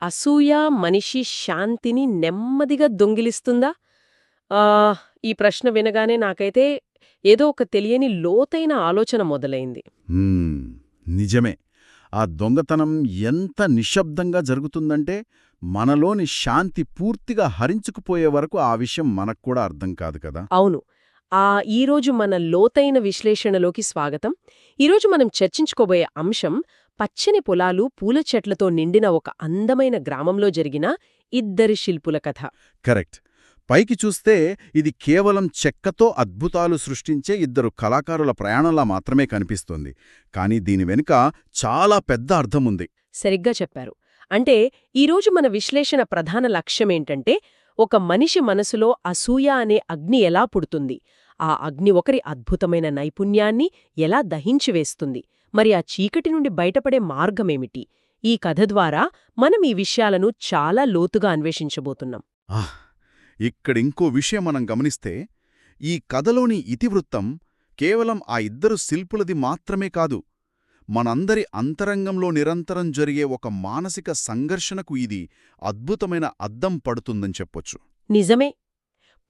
అసూయ మనిషి శాంతిని నెమ్మదిగా దొంగిలిస్తుందా? ఆహ్, ఈ ప్రశ్న వినగానే నాకైతే ఏదో ఒక తెలియని లోతైన ఆలోచన మొదలైంది. హ్మ్. నిజమే. ఆ దొంగతనం ఎంత నిశ్శబ్దంగా జరుగుతుందంటే, మనలోని శాంతి పూర్తిగా హరించుకుపోయే వరకు ఆ విషయం మనక్కూడా అర్థం కాదు కదా! అవును. ఈరోజు మన లోతైన విశ్లేషణలోకి స్వాగతం. ఈరోజు మనం చర్చించుకోబోయే అంశం పచ్చని పొలాలు, పూల చెట్లతో నిండిన ఒక అందమైన గ్రామంలో జరిగిన ఇద్దరి శిల్పుల కథ. కరెక్ట్. పైకి చూస్తే ఇది కేవలం చెక్కతో అద్భుతాలు సృష్టించే ఇద్దరు కళాకారుల ప్రయాణంలా మాత్రమే కనిపిస్తోంది. కానీ దీని వెనుక చాలా పెద్ద అర్థముంది. సరిగ్గా చెప్పారు. అంటే ఈరోజు మన విశ్లేషణ ప్రధాన లక్ష్యమేంటంటే, ఒక మనిషి మనసులో అసూయ అనే అగ్ని ఎలా పుడుతుంది, ఆ అగ్ని ఒకరి అద్భుతమైన నైపుణ్యాన్ని ఎలా దహించివేస్తుంది, మరి ఆ చీకటి నుండి బయటపడే మార్గమేమిటి? ఈ కథ ద్వారా మనం ఈ విషయాలను చాలా లోతుగా అన్వేషించబోతున్నాం. ఆహ్! ఇక్కడింకో విషయం మనం గమనిస్తే, ఈ కథలోని ఇతివృత్తం కేవలం ఆ ఇద్దరు శిల్పులది మాత్రమే కాదు. మనందరి అంతరంగంలో నిరంతరం జరిగే ఒక మానసిక సంఘర్షణకు ఇది అద్భుతమైన అద్దం పడుతుందని చెప్పొచ్చు. నిజమే.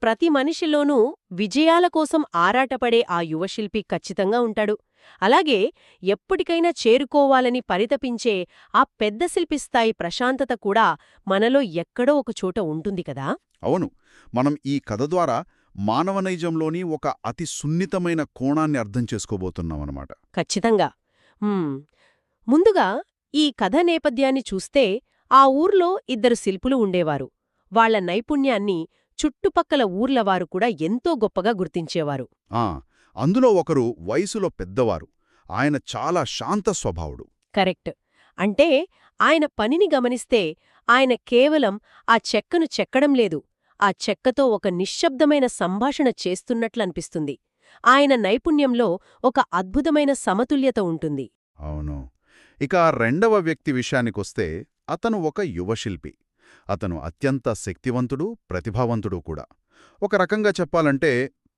ప్రతి మనిషిలోనూ విజయాల కోసం ఆరాటపడే ఆ యువశిల్పి ఖచ్చితంగా ఉంటాడు. అలాగే ఎప్పటికైనా చేరుకోవాలని పరితపించే ఆ పెద్ద శిల్పిస్థాయి ప్రశాంతత కూడా మనలో ఎక్కడో ఒక చోట ఉంటుంది కదా. అవును. మనం ఈ కథ ద్వారా మానవ నైజంలోని ఒక అతి సున్నితమైన కోణాన్ని అర్థం చేసుకోబోతున్నామన్నమాట. ఖచ్చితంగా. హ్మ్. ముందుగా ఈ కథ నేపథ్యాన్ని చూస్తే ఆ ఊర్లో ఇద్దరు శిల్పులు ఉండేవారు. వాళ్ళ నైపుణ్యాన్ని చుట్టుపక్కల ఊర్లవారు కూడా ఎంతో గొప్పగా గుర్తించేవారు. ఆ, అందులో ఒకరు వయసులో పెద్దవారు. ఆయన చాలా శాంత స్వభావుడు. కరెక్ట్. అంటే ఆయన పనిని గమనిస్తే ఆయన కేవలం ఆ చెక్కను చెక్కడం లేదు, ఆ చెక్కతో ఒక నిశ్శబ్దమైన సంభాషణ చేస్తున్నట్లనిపిస్తుంది. ఆయన నైపుణ్యంలో ఒక అద్భుతమైన సమతుల్యత ఉంటుంది. అవును. ఇక రెండవ వ్యక్తి విషయానికొస్తే అతను ఒక యువశిల్పి. అతను అత్యంత శక్తివంతుడు, ప్రతిభావంతుడు కూడా. ఒక రకంగా చెప్పాలంటే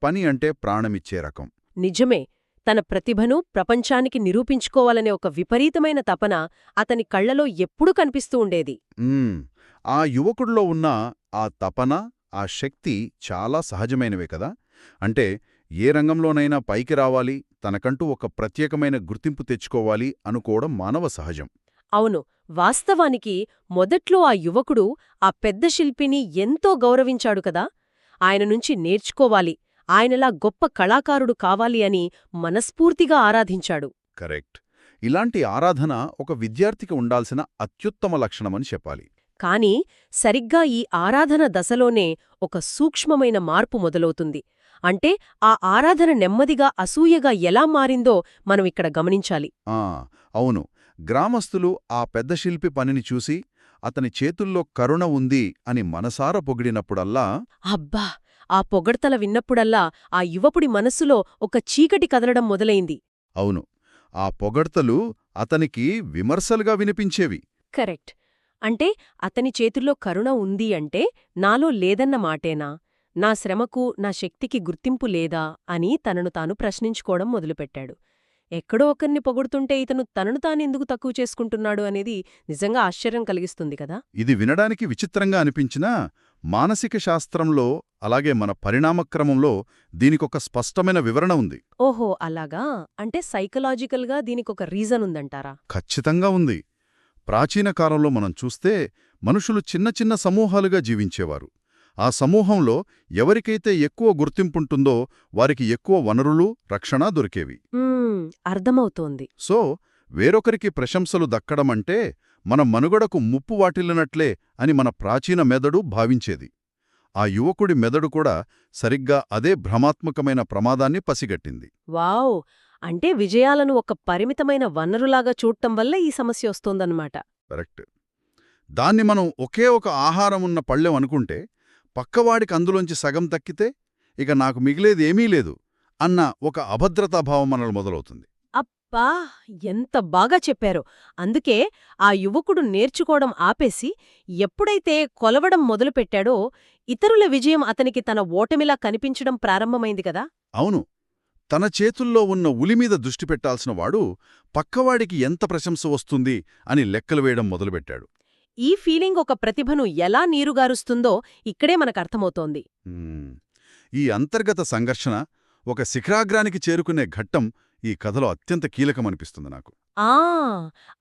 పని అంటే ప్రాణమిచ్చే రకం. నిజమే. తన ప్రతిభను ప్రపంచానికి నిరూపించుకోవాలనే ఒక విపరీతమైన తపన అతని కళ్లలో ఎప్పుడూ కనిపిస్తూ ఉండేది. మ్మ్. ఆ యువకుడిలో ఉన్న ఆ తపన, ఆ శక్తి చాలా సహజమైనవే కదా. అంటే ఏ రంగంలోనైనా పైకి రావాలి, తనకంటూ ఒక ప్రత్యేకమైన గుర్తింపు తెచ్చుకోవాలి అనుకోవడం మానవ సహజం. అవును. వాస్తవానికి మొదట్లో ఆ యువకుడు ఆ పెద్ద శిల్పిని ఎంతో గౌరవించాడు కదా. ఆయన నుంచి నేర్చుకోవాలి, ఆయనలా గొప్ప కళాకారుడు కావాలి అని మనస్ఫూర్తిగా ఆరాధించాడు. కరెక్ట్. ఇలాంటి ఆరాధన ఒక విద్యార్థికి ఉండాల్సిన అత్యుత్తమ లక్షణమని చెప్పాలి. కాని సరిగ్గా ఈ ఆరాధన దశలోనే ఒక సూక్ష్మమైన మార్పు మొదలవుతుంది. అంటే ఆ ఆరాధన నెమ్మదిగా అసూయగా ఎలా మారిందో మనం ఇక్కడ గమనించాలి. ఆ, అవును. గ్రామస్తులు ఆ పెద్ద శిల్పి పనిని చూసి అతని చేతుల్లో కరుణ ఉంది అని మనసారా పొగిడినప్పుడల్లా అబ్బా! ఆ పొగడ్తల విన్నప్పుడల్లా ఆ యువకుడి మనస్సులో ఒక చీకటి కదలడం మొదలైంది. అవును, ఆ పొగడ్తలు అతనికి విమర్శలుగా వినిపించేవి. కరెక్ట్. అంటే అతని చేతుల్లో కరుణ ఉంది అంటే నాలో లేదన్న మాటేనా? నా శ్రమకు, నా శక్తికి గుర్తింపు లేదా అని తనను తాను ప్రశ్నించుకోవడం మొదలుపెట్టాడు. ఎక్కడో ఒకరిని పొగుడుతుంటే ఇతను తనను తానెందుకు తక్కువ చేసుకుంటున్నాడు అనేది నిజంగా ఆశ్చర్యం కలిగిస్తుంది కదా. ఇది వినడానికి విచిత్రంగా అనిపించినా మానసిక శాస్త్రంలో అలాగే మన పరిణామక్రమంలో దీనికొక స్పష్టమైన వివరణ ఉంది. ఓహో, అలాగా. అంటే సైకలాజికల్గా దీనికొక రీజన్ ఉందంటారా? ఖచ్చితంగా ఉంది. ప్రాచీన కాలంలో మనం చూస్తే మనుషులు చిన్న చిన్న సమూహాలుగా జీవించేవారు. ఆ సమూహంలో ఎవరికైతే ఎక్కువ గుర్తింపుంటుందో వారికి ఎక్కువ వనరులు, రక్షణ దొరికేవి. అర్థమవుతోంది. సో వేరొకరికి ప్రశంసలు దక్కడమంటే మన మనుగడకు ముప్పు వాటిల్లినట్లే అని మన ప్రాచీన మెదడు భావించేది. ఆ యువకుడి మెదడు కూడా సరిగ్గా అదే భ్రమాత్మకమైన ప్రమాదాన్ని పసిగట్టింది. వావ్! అంటే విజయాలను ఒక పరిమితమైన వనరులాగా చూడటం వల్ల ఈ సమస్య వస్తోందన్నమాట. కరెక్ట్. దాన్ని మనం ఒకే ఒక ఆహారమున్న పళ్ళెం అనుకుంటే పక్కవాడికి అందులోంచి సగం తక్కితే ఇక నాకు మిగిలేదేమీ లేదు అన్న ఒక అభద్రతాభావం మనలో మొదలవుతుంది. అబ్బా! ఎంత బాగా చెప్పారో! అందుకే ఆ యువకుడు నేర్చుకోవడం ఆపేసి ఎప్పుడైతే కొలవడం మొదలుపెట్టాడో ఇతరుల విజయం అతనికి తన ఓటమిలా కనిపించడం ప్రారంభమైంది కదా. అవును. తన చేతుల్లో ఉన్న ఉలిమీద దృష్టి పెట్టాల్సిన వాడు పక్కవాడికి ఎంత ప్రశంస వస్తుంది అని లెక్కలు వేయడం మొదలుపెట్టాడు. ఈ ఫీలింగ్ ఒక ప్రతిభను ఎలా నీరుగారుస్తుందో ఇక్కడే మనకర్థమవుతోంది. మ్మ్. ఈ అంతర్గత సంఘర్షణ ఒక శిఖరాగ్రానికి చేరుకునే ఘట్టం ఈ కథలో అత్యంత కీలకమనిపిస్తుంది నాకు. ఆ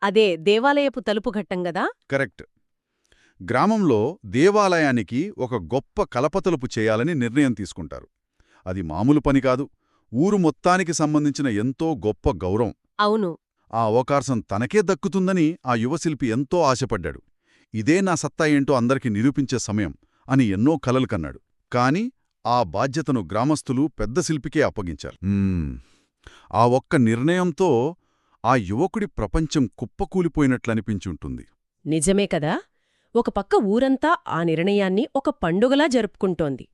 అదే దేవాలయపు తలుపు ఘట్టం గదా. కరెక్ట్. గ్రామంలో దేవాలయానికి ఒక గొప్ప కలపతలుపు చేయాలని నిర్ణయం తీసుకుంటారు. అది మామూలు పని కాదు. ఊరు మొత్తానికి సంబంధించిన ఎంతో గొప్ప గౌరవం. అవును. ఆ అవకాశం తనకే దక్కుతుందని ఆ యువశిల్పి ఎంతో ఆశపడ్డాడు. ఇదే నా సత్తా ఏంటో అందరికి నిరూపించే సమయం అని ఎన్నో కలలు కన్నాడు. కాని ఆ బాధ్యతను గ్రామస్థులు పెద్ద శిల్పికే అప్పగించారు. ఆ ఒక్క నిర్ణయంతో ఆ యువకుడి ప్రపంచం కుప్పకూలిపోయినట్లనిపించుంటుంది. నిజమే కదా. ఒక పక్క ఊరంతా ఆ నిర్ణయాన్ని ఒక పండుగలా జరుపుకుంటోంది.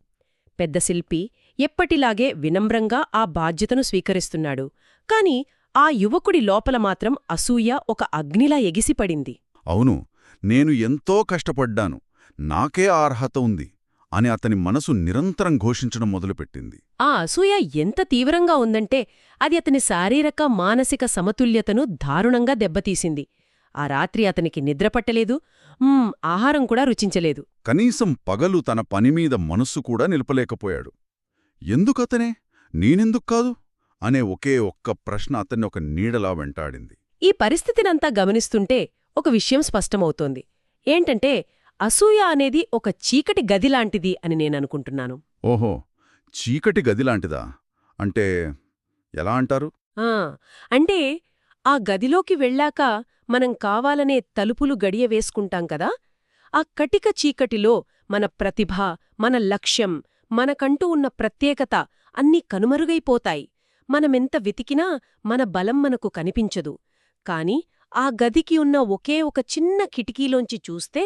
పెద్ద శిల్పి ఎప్పటిలాగే వినమ్రంగా ఆ బాధ్యతను స్వీకరిస్తున్నాడు. కాని ఆ యువకుడి లోపల మాత్రం అసూయ ఒక అగ్నిలా ఎగిసిపడింది. అవును, నేను ఎంతో కష్టపడ్డాను, నాకే ఆ అర్హత ఉంది అని అతని మనసు నిరంతరం ఘోషించడం మొదలుపెట్టింది. ఆ అసూయ ఎంత తీవ్రంగా ఉందంటే అది అతని శారీరక మానసిక సమతుల్యతను దారుణంగా దెబ్బతీసింది. ఆ రాత్రి అతనికి నిద్రపట్టలేదు, ఆహారం కూడా రుచించలేదు. కనీసం పగలు తన పనిమీద మనస్సు కూడా నిలపలేకపోయాడు. ఎందుకతనే, నేనెందుక్కాదు అనే ఒకే ఒక్క ప్రశ్న అతన్ని ఒక నీడలా వెంటాడింది. ఈ పరిస్థితినంతా గమనిస్తుంటే ఒక విషయం స్పష్టమవుతోంది. ఏంటంటే అసూయ అనేది ఒక చీకటి గదిలాంటిది అని నేననుకుంటున్నాను. ఓహో, చీకటి గదిలాంటిదా? అంటే ఎలా అంటారు? అంటే ఆ గదిలోకి వెళ్ళాక మనం కావాలనే తలుపులు గడియ వేసుకుంటాం కదా. ఆ కటిక చీకటిలో మన ప్రతిభ, మన లక్ష్యం, మనకంటూ ఉన్న ప్రత్యేకత అన్నీ కనుమరుగైపోతాయి. మనమెంత వెతికినా మన బలం మనకు కనిపించదు. కాని ఆ గదికి ఉన్న ఒకే ఒక చిన్న కిటికీలోంచి చూస్తే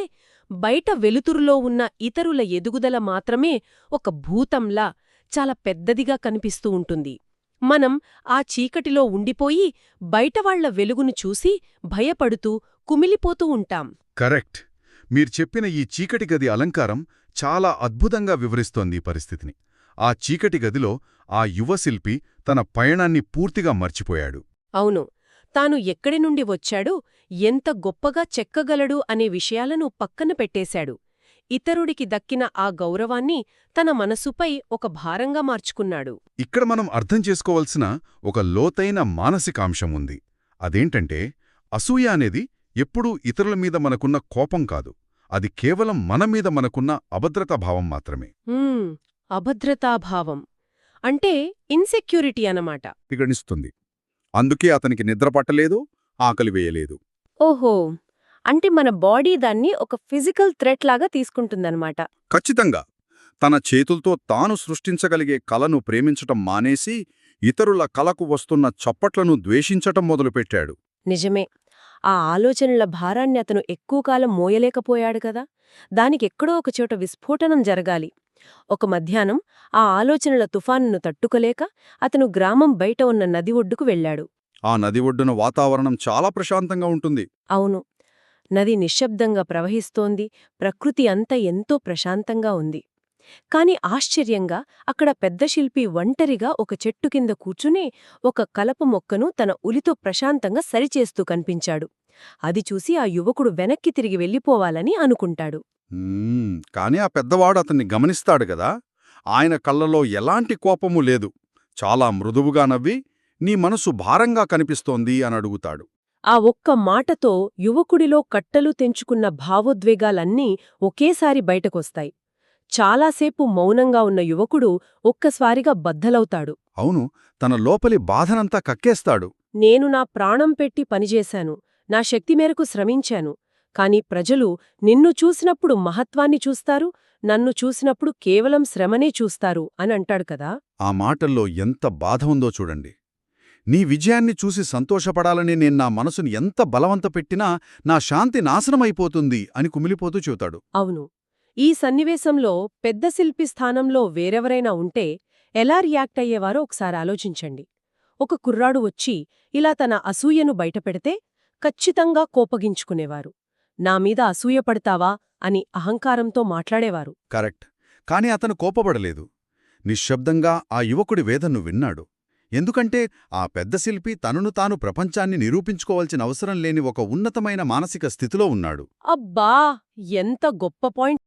బయట వెలుతురులో ఉన్న ఇతరుల ఎదుగుదల మాత్రమే ఒక భూతంలా చాలా పెద్దదిగా కనిపిస్తూ ఉంటుంది. మనం ఆ చీకటిలో ఉండిపోయి బయటవాళ్ల వెలుగును చూసి భయపడుతూ కుమిలిపోతూ ఉంటాం. కరెక్ట్. మీరు చెప్పిన ఈ చీకటి గది అలంకారం చాలా అద్భుతంగా వివరిస్తోంది ఈ పరిస్థితిని. ఆ చీకటి గదిలో ఆ యువశిల్పి తన పయనాన్ని పూర్తిగా మర్చిపోయాడు. అవును. తాను ఎక్కడి నుండి వచ్చాడు, ఎంత గొప్పగా చెక్కగలడు అనే విషయాలను పక్కన పెట్టేశాడు. ఇతరుడికి దక్కిన ఆ గౌరవాన్ని తన మనసుపై ఒక భారంగా మార్చుకున్నాడు. ఇక్కడ మనం అర్థం చేసుకోవలసిన ఒక లోతైన మానసికాంశం ఉంది. అదేంటంటే, అసూయ అనేది ఎప్పుడూ ఇతరుల మీద మనకున్న కోపం కాదు. అది కేవలం మనమీద మనకున్న అభద్రతాభావం మాత్రమే. అభద్రతాభావం అంటే ఇన్సెక్యూరిటీ అన్నమాట. గణిస్తుంది. అందుకే అతనికి నిద్రపట్టలేదు, ఆకలి వేయలేదు. ఓహో, అంటే మన బాడీ దాన్ని ఒక ఫిజికల్ థ్రెట్ లాగా తీసుకుంటుందన్నమాట. ఖచ్చితంగా. తన చేతులతో తాను సృష్టించగలిగే కళను ప్రేమించటం మానేసి ఇతరుల కళకు వస్తున్న చప్పట్లను ద్వేషించటం మొదలుపెట్టాడు. నిజమే. ఆ ఆలోచనల భారాన్ని అతను ఎక్కువ కాలం మోయలేకపోయాడు కదా. దానికెక్కడో ఒకచోట విస్ఫోటనం జరగాలి. ఒక మధ్యాహ్నం ఆ ఆలోచనల తుఫానును తట్టుకోలేక అతను గ్రామం బయట ఉన్న నది ఒడ్డుకు వెళ్లాడు. ఆ నది ఒడ్డున వాతావరణం చాలా ప్రశాంతంగా ఉంటుంది. అవును. నది నిశ్శబ్దంగా ప్రవహిస్తోంది. ప్రకృతి అంతా ఎంతో ప్రశాంతంగా ఉంది. కాని ఆశ్చర్యంగా అక్కడ పెద్ద శిల్పి ఒంటరిగా ఒక చెట్టు కింద కూర్చుని ఒక కలప మొక్కను తన ఉలితో ప్రశాంతంగా సరిచేస్తూ కనిపించాడు. అది చూసి ఆ యువకుడు వెనక్కి తిరిగి వెళ్ళిపోవాలని అనుకుంటాడు. కాని ఆ పెద్దవాడు అతన్ని గమనిస్తాడు గదా. ఆయన కళ్ళలో ఎలాంటి కోపమూ లేదు. చాలా మృదువుగా నవ్వి, నీ మనసు భారంగా కనిపిస్తోంది అని అడుగుతాడు. ఆ ఒక్క మాటతో యువకుడిలో కట్టలు తెంచుకున్న భావోద్వేగాలన్నీ ఒకేసారి బయటకొస్తాయి. చాలాసేపు మౌనంగా ఉన్న యువకుడు ఒక్కసారిగా బద్దలవుతాడు. అవును, తన లోపలి బాధనంతా కక్కేస్తాడు. నేను నా ప్రాణం పెట్టి పనిచేశాను, నా శక్తి మేరకు శ్రమించాను. కాని ప్రజలు నిన్ను చూసినప్పుడు మహత్వాన్ని చూస్తారు, నన్ను చూసినప్పుడు కేవలం శ్రమనే చూస్తారు అని అంటాడు కదా. ఆ మాటల్లో ఎంత బాధ ఉందో చూడండి. నీ విజయాన్ని చూసి సంతోషపడాలని నేను నా మనసుని ఎంత బలవంత పెట్టినా నా శాంతి నాశనమైపోతుంది అని కుమిలిపోతూ చెబుతాడు. అవును. ఈ సన్నివేశంలో పెద్ద శిల్పి స్థానంలో వేరెవరైనా ఉంటే ఎలా రియాక్ట్ అయ్యేవారో ఒకసారి ఆలోచించండి. ఒక కుర్రాడు వచ్చి ఇలా తన అసూయను బయటపెడితే ఖచ్చితంగా కోపగించుకునేవారు. నామీద అసూయపడతావా అని అహంకారంతో మాట్లాడేవారు. కరెక్ట్. కాని అతను కోపపడలేదు. నిశ్శబ్దంగా ఆ యువకుడి వేదన్ను విన్నాడు. ఎందుకంటే ఆ పెద్ద శిల్పి తనను తాను ప్రపంచాన్ని నిరూపించుకోవాల్సిన అవసరం లేని ఒక ఉన్నతమైన మానసిక స్థితిలో ఉన్నాడు. అబ్బా! ఎంత గొప్ప పాయింట్